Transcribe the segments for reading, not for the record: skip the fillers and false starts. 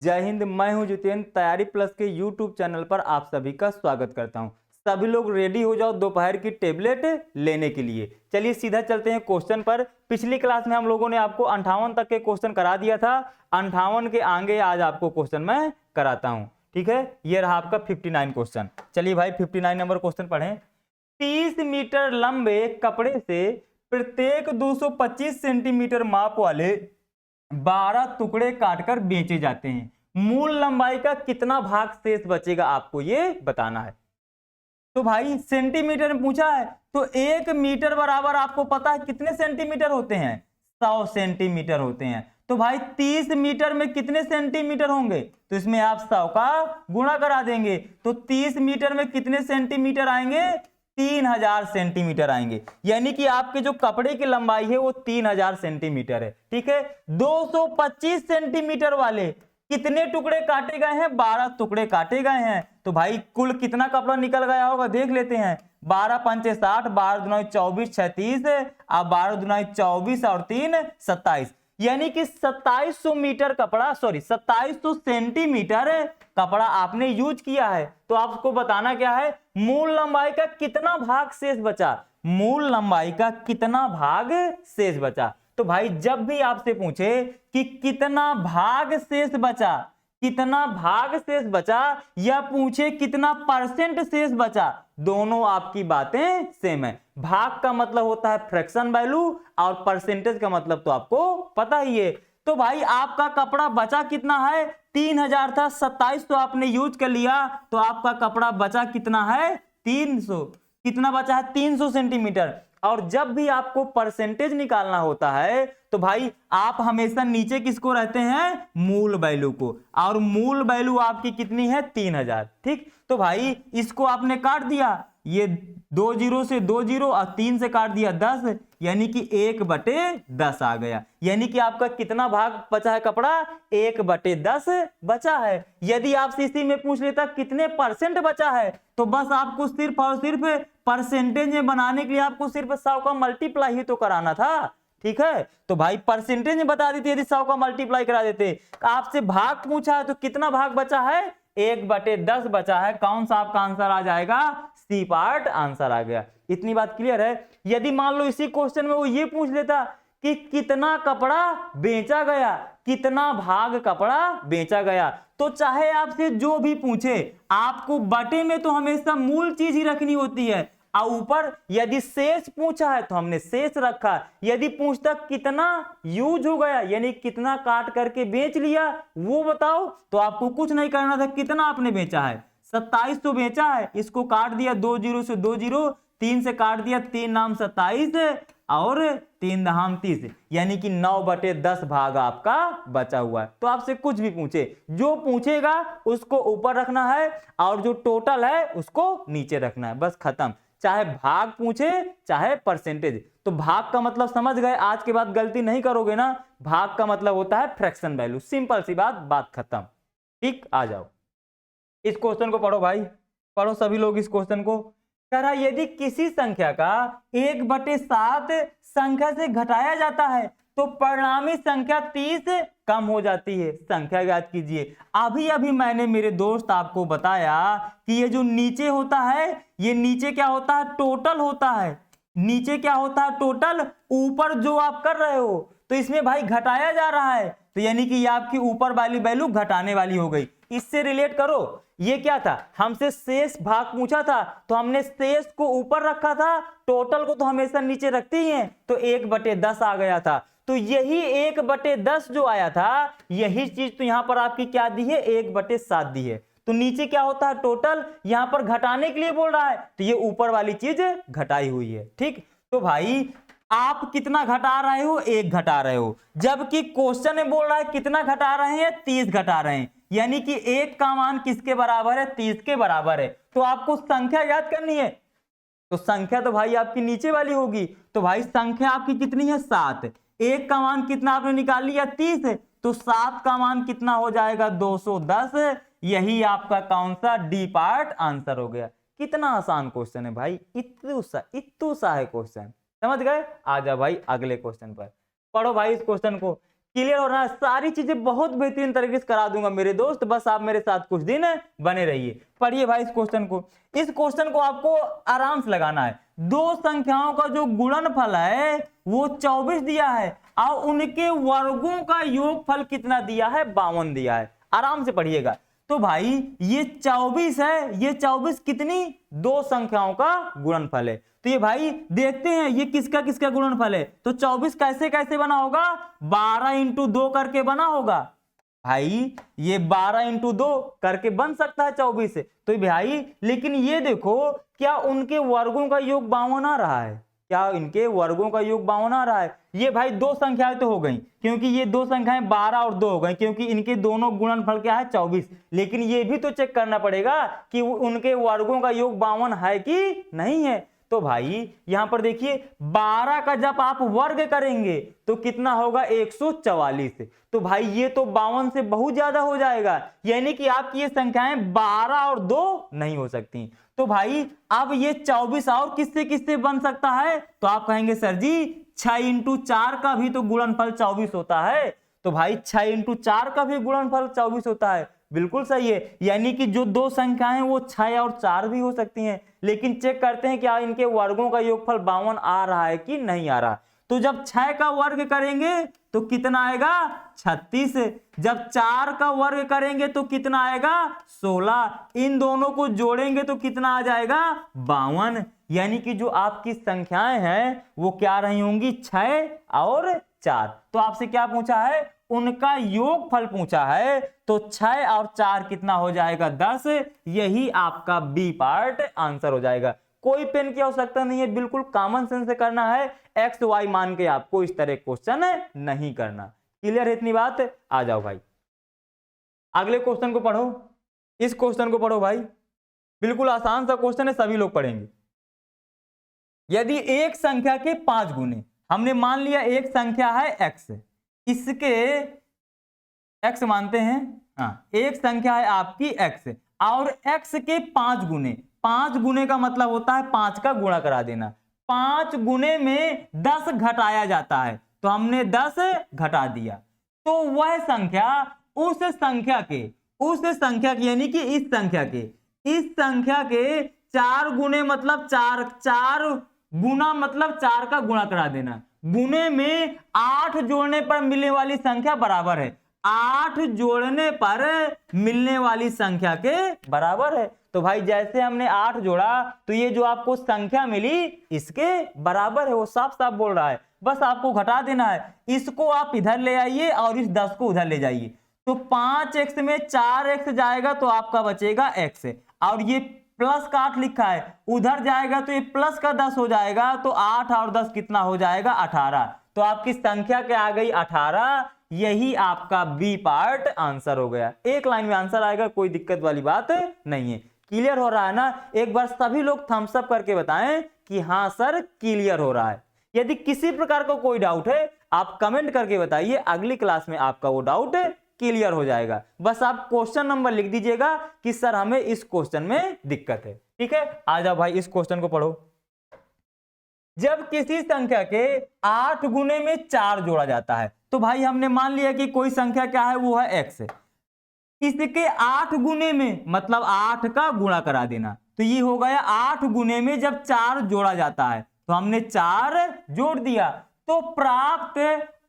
जय हिंद, मैं हूं जितेंद्र। तैयारी प्लस के यूट्यूब चैनल पर आप सभी का स्वागत करता हूं। सभी लोग रेडी हो जाओ दोपहर की टेबलेट लेने के लिए। चलिए सीधा चलते हैं क्वेश्चन पर। पिछली क्लास में हम लोगों ने आपको 58 तक के क्वेश्चन करा दिया था। 58 के आगे आज आपको क्वेश्चन मैं कराता हूं। ठीक है, ये रहा आपका 59 क्वेश्चन। चलिए भाई 59 नंबर क्वेश्चन पढ़ें। 30 मीटर लंबे कपड़े से प्रत्येक 225 सेंटीमीटर माप वाले 12 टुकड़े काटकर बेचे जाते हैं। मूल लंबाई का कितना भाग शेष बचेगा, आपको ये बताना है। तो भाई सेंटीमीटर में पूछा है, तो 1 मीटर बराबर आपको पता है कितने सेंटीमीटर होते हैं? 100 सेंटीमीटर होते हैं। तो भाई 30 मीटर में कितने सेंटीमीटर होंगे? तो इसमें आप 100 का गुणा करा देंगे, तो 30 मीटर में कितने सेंटीमीटर आएंगे? 3000 सेंटीमीटर आएंगे। यानी कि आपके जो कपड़े की लंबाई है वो 3000 सेंटीमीटर है। ठीक है, 225 सेंटीमीटर वाले कितने टुकड़े काटे गए हैं? 12 टुकड़े काटे गए हैं। तो भाई कुल कितना कपड़ा निकल गया होगा देख लेते हैं। 12 पंचे 60, 12 दुनाई 24, 36, अब 12 दुनाई 24 और 3 27, यानी कि 2700 मीटर कपड़ा, सॉरी 2700 सेंटीमीटर कपड़ा आपने यूज किया है। तो आपको बताना क्या है? मूल लंबाई का कितना भाग शेष बचा। मूल लंबाई का कितना भाग शेष बचा। तो भाई जब भी आपसे पूछे कि कितना भाग शेष बचा, कितना भाग शेष बचा, या पूछे कितना परसेंट शेष बचा, दोनों आपकी बातें सेम है। भाग का मतलब होता है फ्रैक्शन वैल्यू और परसेंटेज का मतलब तो आपको पता ही है। तो भाई आपका कपड़ा बचा कितना है? 3000 था, 2700 आपने यूज कर लिया, तो आपका कपड़ा बचा कितना है? 300। कितना बचा है? 300 सेंटीमीटर। और जब भी आपको परसेंटेज निकालना होता है तो भाई आप हमेशा नीचे किसको रहते हैं? मूल वैल्यू को। और मूल वैल्यू आपकी कितनी है? 3000। ठीक, तो भाई इसको आपने काट दिया, ये 2 जीरो से 2 जीरो और 3 से काट दिया 10, यानी कि 1/10 आ गया। यानी कि आपका कितना भाग बचा है कपड़ा? 1/10 बचा है। यदि आपसे इसी में पूछ लेता कितने परसेंट बचा है, तो बस आपको सिर्फ और सिर्फ परसेंटेज में बनाने के लिए आपको सिर्फ 100 का मल्टीप्लाई ही तो कराना था। ठीक है, तो भाई परसेंटेज में बता देते, यदि 100 का मल्टीप्लाई करा देते। आपसे भाग पूछा है तो कितना भाग बचा है? 1/10 बचा है। कौन सा आपका आंसर आ जाएगा? सी पार्ट आंसर आ गया। इतनी बात क्लियर है। यदि मान लो इसी क्वेश्चन में वो ये पूछ लेता कि कितना कपड़ा बेचा गया, कितना भाग कपड़ा बेचा गया, तो चाहे आपसे जो भी पूछे, आपको बटे में तो हमेशा मूल चीज ही रखनी होती है। और ऊपर यदि शेष पूछा है तो हमने शेष रखा। यदि पूछता कितना यूज हो गया, यानी कितना काट करके बेच लिया, वो बताओ, तो आपको कुछ नहीं करना था। कितना आपने बेचा है? 2700 बेचा है। इसको काट दिया 2 जीरो से 2 जीरो, 3 से काट दिया 3 नाम 27 और 3 दहाम 30, यानी कि 9/10 भाग आपका बचा हुआ है। तो आपसे कुछ भी पूछे, जो पूछेगा उसको ऊपर रखना है और जो टोटल है उसको नीचे रखना है, बस खत्म। चाहे भाग पूछे चाहे परसेंटेज। तो भाग का मतलब समझ गए, आज के बाद गलती नहीं करोगे ना। भाग का मतलब होता है फ्रैक्शन वैल्यू। सिंपल सी बात खत्म। ठीक, आ जाओ इस क्वेश्चन को पढ़ो भाई, पढ़ो सभी लोग इस क्वेश्चन को। कह रहा यदि किसी संख्या का 1/7 संख्या से घटाया जाता है तो परिणामी संख्या 30 कम हो जाती है। संख्या याद कीजिए। अभी अभी मैंने मेरे दोस्त आपको बताया कि ये जो नीचे होता है, ये नीचे क्या होता है? टोटल होता है। नीचे क्या होता है? टोटल। ऊपर जो आप कर रहे हो तो इसमें भाई घटाया जा रहा है, तो यानी कि ये आपकी ऊपर वाली वैल्यू घटाने वाली हो गई। इससे रिलेट करो। ये क्या था? हमसे शेष भाग पूछा था, तो हमने शेष को ऊपर रखा था, टोटल को तो हमेशा नीचे रखते ही हैं, तो 1/10 आ गया था। तो यही 1/10 जो आया था, यही चीज तो यहां पर आपकी क्या दी है? 1/7 दी है। तो नीचे क्या होता है? टोटल। यहां पर घटाने के लिए बोल रहा है, तो ये ऊपर वाली चीज घटाई हुई है। ठीक, तो भाई आप कितना घटा रहे हो? 1 घटा रहे हो, जबकि क्वेश्चन में बोल रहा है कितना घटा रहे हैं? 30 घटा रहे हैं। यानी कि 1 का मान किसके बराबर है? 30 के बराबर है। तो आपको संख्या याद करनी है, तो संख्या तो भाई आपकी नीचे वाली होगी। तो भाई संख्या आपकी कितनी है? 7। 1 का मान कितना आपने निकाल लिया? 30, तो 7 का मान कितना हो जाएगा? 210। यही आपका कौन सा? डी पार्ट आंसर हो गया। कितना आसान क्वेश्चन है भाई, इत्तू सा है क्वेश्चन। समझ गए? आ जाओ भाई अगले क्वेश्चन पर, पढ़ो भाई इस क्वेश्चन को। क्लियर हो रहा है? सारी चीजें बहुत बेहतरीन तरीके से करा दूंगा मेरे दोस्त, बस आप मेरे साथ कुछ दिन बने रहिए। पढ़िए भाई इस क्वेश्चन को। इस क्वेश्चन को आपको आराम से लगाना है। दो संख्याओं का जो गुणनफल है वो 24 दिया है और उनके वर्गों का योगफल कितना दिया है? 52 दिया है। आराम से पढ़िएगा। तो भाई ये 24 है, ये 24 कितनी? दो संख्याओं का गुणनफल है। तो ये भाई देखते हैं ये किसका किसका गुणनफल है। तो 24 कैसे कैसे बना होगा? 12 इंटू 2 करके बना होगा। भाई ये 12 इंटू 2 करके बन सकता है 24 से। तो भाई लेकिन ये देखो, क्या उनके वर्गों का योग 52 आ रहा है? क्या इनके वर्गों का योग 52 आ रहा है? ये भाई दो संख्याएं तो हो गई, क्योंकि ये दो संख्याएं 12 और 2 हो गई, क्योंकि इनके दोनों गुणनफल क्या है? 24। लेकिन ये भी तो चेक करना पड़ेगा कि उनके वर्गों का योग 52 है कि नहीं है। तो भाई यहां पर देखिए 12 का जब आप वर्ग करेंगे तो कितना होगा? 144। तो भाई ये तो 52 से बहुत ज्यादा हो जाएगा, यानी कि आपकी ये संख्याएं 12 और 2 नहीं हो सकती। तो भाई अब ये 24 और किससे किससे बन सकता है? तो आप कहेंगे सर जी 6 इंटू 4 का भी तो गुणनफल 24 होता है। तो भाई 6 इंटू 4 का भी गुणनफल 24 होता है। बिल्कुल सही है, यानी कि जो दो संख्याएं वो 6 और 4 भी हो सकती हैं। लेकिन चेक करते हैं क्या इनके वर्गों का योगफल 52 आ रहा है कि नहीं आ रहा। तो जब 6 का वर्ग करेंगे तो कितना आएगा? 36। जब 4 का वर्ग करेंगे तो कितना आएगा? 16। इन दोनों को जोड़ेंगे तो कितना आ जाएगा? 52। यानी कि जो आपकी संख्याएं हैं वो क्या रही होंगी? 6 और 4। तो आपसे क्या पूछा है? उनका योगफल पूछा है। तो 6 और 4 कितना हो जाएगा? 10। यही आपका बी पार्ट आंसर हो जाएगा। कोई पेन की आवश्यकता नहीं है, बिल्कुल कॉमन सेंस से करना है। एक्स वाई मान के आपको इस तरह क्वेश्चन नहीं करना। क्लियर है इतनी बात? आ जाओ भाई अगले क्वेश्चन को पढ़ो। इस क्वेश्चन को पढ़ो भाई, बिल्कुल आसान सा क्वेश्चन है, सभी लोग पढ़ेंगे। यदि एक संख्या के 5 गुने, हमने मान लिया एक संख्या है एक्स, इसके एक्स मानते हैं, हाँ एक संख्या है आपकी एक्स और एक्स के 5 गुने। 5 गुने का मतलब होता है 5 का गुणा करा देना। 5 गुने में 10 घटाया जाता है, तो हमने 10 घटा दिया। तो वह संख्या उस संख्या के यानी कि इस संख्या के 4 गुने मतलब 4 गुना मतलब 4 का गुणा करा देना। गुने में 8 जोड़ने पर मिलने वाली संख्या बराबर है। 8 जोड़ने पर मिलने वाली संख्या के बराबर है। तो भाई जैसे हमने 8 जोड़ा तो ये जो आपको संख्या मिली इसके बराबर है। वो साफ साफ बोल रहा है, बस आपको घटा देना है। इसको आप इधर ले आइए और इस 10 को उधर ले जाइए। तो 5x में 4x जाएगा तो आपका बचेगा x, और ये प्लस का 8 लिखा है, उधर जाएगा तो ये प्लस का 10 हो जाएगा। तो 8 और 10 कितना हो जाएगा? 18। तो आपकी संख्या क्या आ गई? 18। यही आपका बी पार्ट आंसर हो गया। एक लाइन में आंसर आएगा, कोई दिक्कत वाली बात नहीं है। क्लियर हो रहा है ना? एक बार सभी लोग थम्स अप करके बताएं कि हाँ सर क्लियर हो रहा है। यदि किसी प्रकार का कोई डाउट है आप कमेंट करके बताइए, अगली क्लास में आपका वो डाउट क्लियर हो जाएगा। बस आप क्वेश्चन नंबर लिख दीजिएगा कि सर हमें इस क्वेश्चन में दिक्कत है। ठीक है, आ जाओ भाई इस क्वेश्चन को पढ़ो। जब किसी संख्या के 8 गुने में 4 जोड़ा जाता है, तो भाई हमने मान लिया कि कोई संख्या क्या है? वो है x। इसके 8 गुने में मतलब 8 का गुणा करा देना। तो ये हो गया 8 गुने में जब 4 जोड़ा जाता है तो हमने 4 जोड़ दिया। तो प्राप्त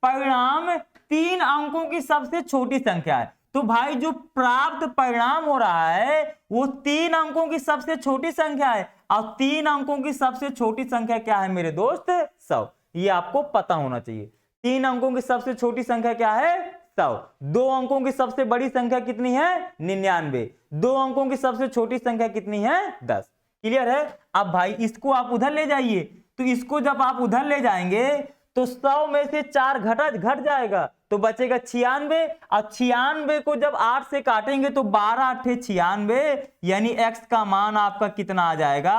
परिणाम 3 अंकों की सबसे छोटी संख्या है। तो भाई जो प्राप्त परिणाम हो रहा है वो 3 अंकों की सबसे छोटी संख्या है, और 3 अंकों की सबसे छोटी संख्या क्या है मेरे दोस्त? 100। ये आपको पता होना चाहिए। 3 अंकों की सबसे छोटी संख्या क्या है? 100। 2 अंकों की सबसे बड़ी संख्या कितनी है? 99। 2 अंकों की सबसे छोटी संख्या कितनी है? 10। क्लियर है? अब भाई इसको आप उधर ले जाइए। तो इसको जब आप उधर ले जाएंगे तो 100 में से 4 घट जाएगा तो बचेगा 96, और 96 को जब 8 से काटेंगे तो 12 8 96, यानी x का मान आपका कितना आ जाएगा?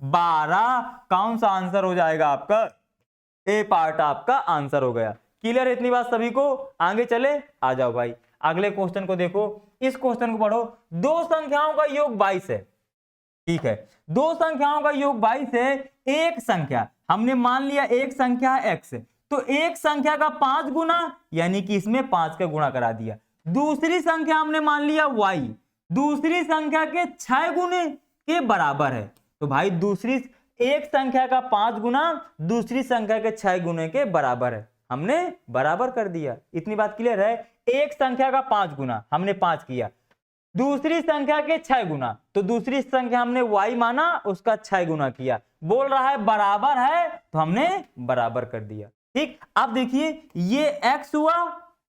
12। कौन सा आंसर हो जाएगा आपका? ए पार्ट आपका आंसर हो गया। क्लियर है इतनी बात सभी को? आगे चले, आ जाओ भाई अगले क्वेश्चन को देखो। इस क्वेश्चन को पढ़ो। दो संख्याओं का योग 22 है। ठीक है, दो संख्याओं का योग 22 है। एक संख्या हमने मान लिया एक संख्या है x, तो एक संख्या का 5 गुना यानी कि इसमें 5 का गुणा करा दिया। दूसरी संख्या हमने मान लिया y, दूसरी संख्या के 6 गुने के बराबर है। तो भाई दूसरी एक संख्या का 5 गुना दूसरी संख्या के 6 गुने के बराबर है, हमने बराबर कर दिया। इतनी बात क्लियर है। एक संख्या का 5 गुना हमने 5 किया, दूसरी संख्या के 6 गुना, तो दूसरी संख्या हमने y माना, उसका 6 गुना किया। बोल रहा है बराबर है तो हमने बराबर कर दिया। ठीक, अब देखिए ये x हुआ,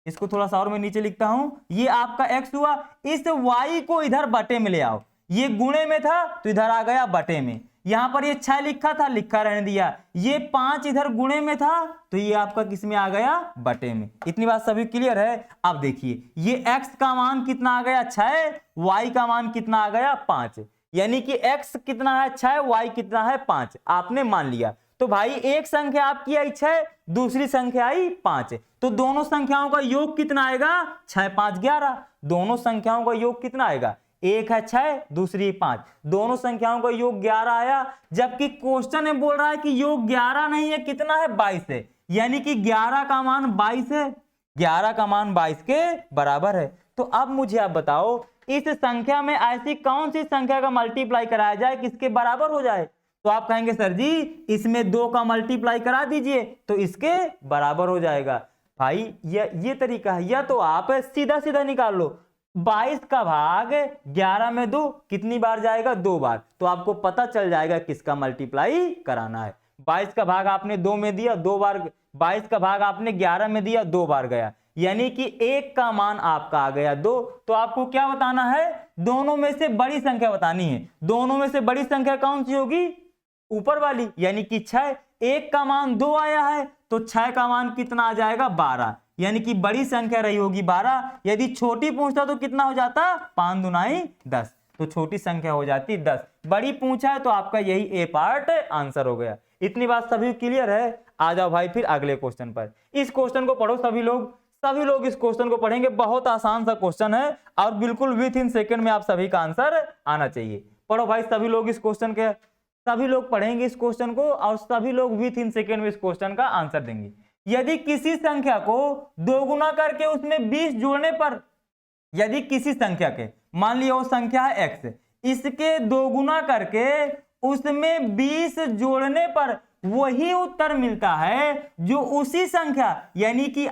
इसको थोड़ा सा और मैं नीचे लिखता हूं, ये आपका x हुआ। इस y को इधर बटे में ले आओ, ये गुणे में था तो इधर आ गया बटे में। यहां पर ये 6 लिखा था, लिखा रहने दिया। ये 5 इधर गुणे में था तो ये आपका किस में आ गया, बटे में। इतनी बात सभी क्लियर है। अब देखिए ये x का मान कितना आ गया 6, y का मान कितना आ गया 5, यानी कि x कितना है 6, y कितना है 5, आपने मान लिया। तो भाई एक संख्या आपकी आई 6, दूसरी संख्या आई 5, तो दोनों संख्याओं का योग कितना आएगा 6 5 11। दोनों संख्याओं का योग कितना आएगा, एक है 6 दूसरी 5, दोनों संख्याओं का योग 11 आया। जबकि क्वेश्चन में बोल रहा है कि योग 11 नहीं है, कितना है 22 है, यानी कि 11 का मान 22 है, 11 का मान 22 के बराबर है। तो अब मुझे आप बताओ इस संख्या में ऐसी कौन सी संख्या का मल्टीप्लाई कराया जाए कि इसके बराबर हो जाए। तो आप कहेंगे सर जी इसमें 2 का मल्टीप्लाई करा दीजिए तो इसके बराबर हो जाएगा। भाई ये तरीका है, या तो आप सीधा सीधा निकाल लो। 22 का भाग 11 में 2 कितनी बार जाएगा, 2 बार, तो आपको पता चल जाएगा किसका मल्टीप्लाई कराना है। 22 का भाग आपने 2 में दिया 2 बार, 22 का भाग आपने 11 में दिया 2 बार गया, यानी कि 1 का मान आपका आ गया 2। तो आपको क्या बताना है, दोनों में से बड़ी संख्या बतानी है। दोनों में से बड़ी संख्या कौन सी होगी, ऊपर वाली, यानी कि 6। 1 का मान 2 आया है तो 6 का मान कितना आ जाएगा 12, यानी कि बड़ी संख्या रही होगी 12। यदि छोटी पूछता तो कितना हो जाता, 5 दूनाई 10, तो छोटी संख्या हो जाती 10। बड़ी पूछा है तो आपका यही ए पार्ट आंसर हो गया। इतनी बात सभी क्लियर है। आ जाओ भाई फिर अगले क्वेश्चन पर। इस क्वेश्चन को पढ़ो सभी लोग इस क्वेश्चन को पढ़ेंगे। बहुत आसान सा क्वेश्चन है और बिल्कुल विथ इन सेकंड में आप सभी का आंसर आना चाहिए। पढ़ो भाई सभी लोग इस क्वेश्चन के, सभी लोग पढ़ेंगे इस क्वेश्चन को और सभी लोग विथ इन सेकंड में इस क्वेश्चन का आंसर देंगे। यदि किसी संख्या को 2 गुना करके उसमें 20 जोड़ने पर, यदि किसी संख्या के, मान लिया वो संख्या है x, इसके 2 गुना करके उसमें 20 जोड़ने पर वही उत्तर मिलता है जो उसी संख्या यानी कि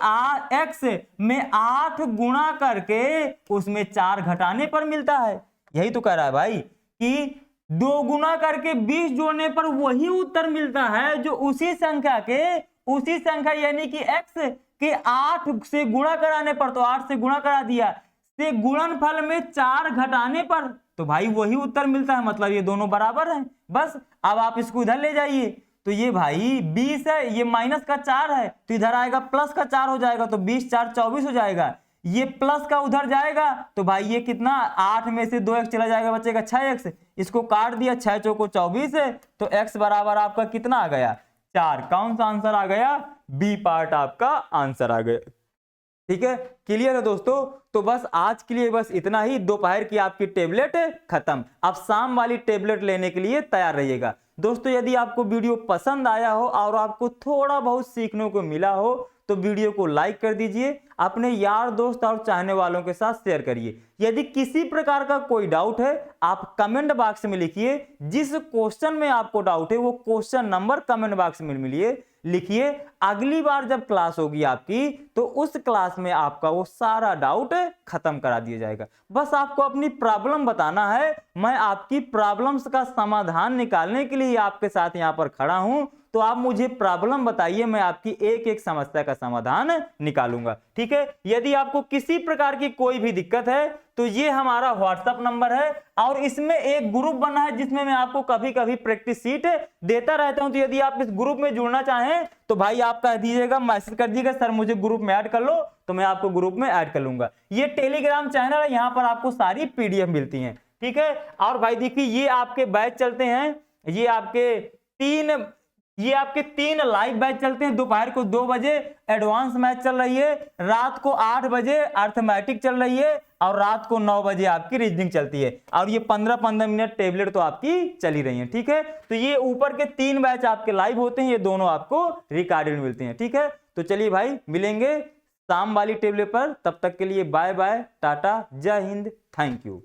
x में 8 गुणा करके उसमें 4 घटाने पर मिलता है। यही तो कह रहा है भाई कि 2 गुना करके 20 जोड़ने पर वही उत्तर मिलता है जो उसी संख्या यानी कि x के 8 से गुणा कराने पर, तो 8 से गुणा करा दिया, से गुणनफल में 4 घटाने पर, तो भाई वही उत्तर मिलता है। मतलब ये दोनों बराबर हैं। बस अब आप इसको इधर ले जाइए, तो ये भाई 20 है, ये माइनस का 4 है तो इधर आएगा प्लस का 4 हो जाएगा, तो 20 4 24 हो जाएगा। ये प्लस का उधर जाएगा तो भाई ये कितना, 8 में से 2x चला जाएगा, बचेगा 6x। इसको काट दिया, 6 चौको 24 है, तो x बराबर आपका कितना आ गया 4। कौन सा आंसर आ गया, बी पार्ट आपका आंसर आ गया। ठीक है, क्लियर है दोस्तों। तो बस आज के लिए बस इतना ही। दोपहर की आपकी टेबलेट खत्म, अब शाम वाली टेबलेट लेने के लिए तैयार रहिएगा। दोस्तों यदि आपको वीडियो पसंद आया हो और आपको थोड़ा बहुत सीखने को मिला हो तो वीडियो को लाइक कर दीजिए, अपने यार दोस्त और चाहने वालों के साथ शेयर करिए। यदि किसी प्रकार का कोई डाउट है आप कमेंट बॉक्स में लिखिए। जिस क्वेश्चन में आपको डाउट है वो क्वेश्चन नंबर कमेंट बॉक्स में लिखिए। अगली बार जब क्लास होगी आपकी तो उस क्लास में आपका वो सारा डाउट खत्म करा दिया जाएगा। बस आपको अपनी प्रॉब्लम बताना है, मैं आपकी प्रॉब्लम्स का समाधान निकालने के लिए आपके साथ यहाँ पर खड़ा हूं। तो आप मुझे प्रॉब्लम बताइए, मैं आपकी एक एक समस्या का समाधान निकालूंगा। ठीक है, यदि आपको किसी प्रकार की कोई भी दिक्कत है तो ये हमारा व्हाट्सएप नंबर है और इसमें एक ग्रुप बना है जिसमें मैं आपको कभी कभी प्रैक्टिस सीट देता रहता हूं। तो यदि आप इस ग्रुप में जुड़ना चाहें तो भाई आप कह दीजिएगा, मैसेज कर दीजिएगा सर मुझे ग्रुप में ऐड कर लो, तो मैं आपको ग्रुप में ऐड कर लूंगा। ये टेलीग्राम चैनल है, यहाँ पर आपको सारी पीडीएफ मिलती है। ठीक है, और भाई देखिए ये आपके बैच चलते हैं, ये आपके ये आपके 3 लाइव बैच चलते हैं। दोपहर को 2 बजे एडवांस मैच चल रही है, रात को 8 बजे अर्थमेटिक चल रही है और रात को 9 बजे आपकी रीजनिंग चलती है। और ये 15-15 मिनट टेबलेट तो आपकी चली रही है। ठीक है, तो ये ऊपर के 3 बैच आपके लाइव होते हैं, ये दोनों आपको रिकॉर्डेड में मिलते हैं। ठीक है, तो चलिए भाई मिलेंगे शाम वाली टेबलेट पर। तब तक के लिए बाय बाय, टाटा, जय हिंद, थैंक यू।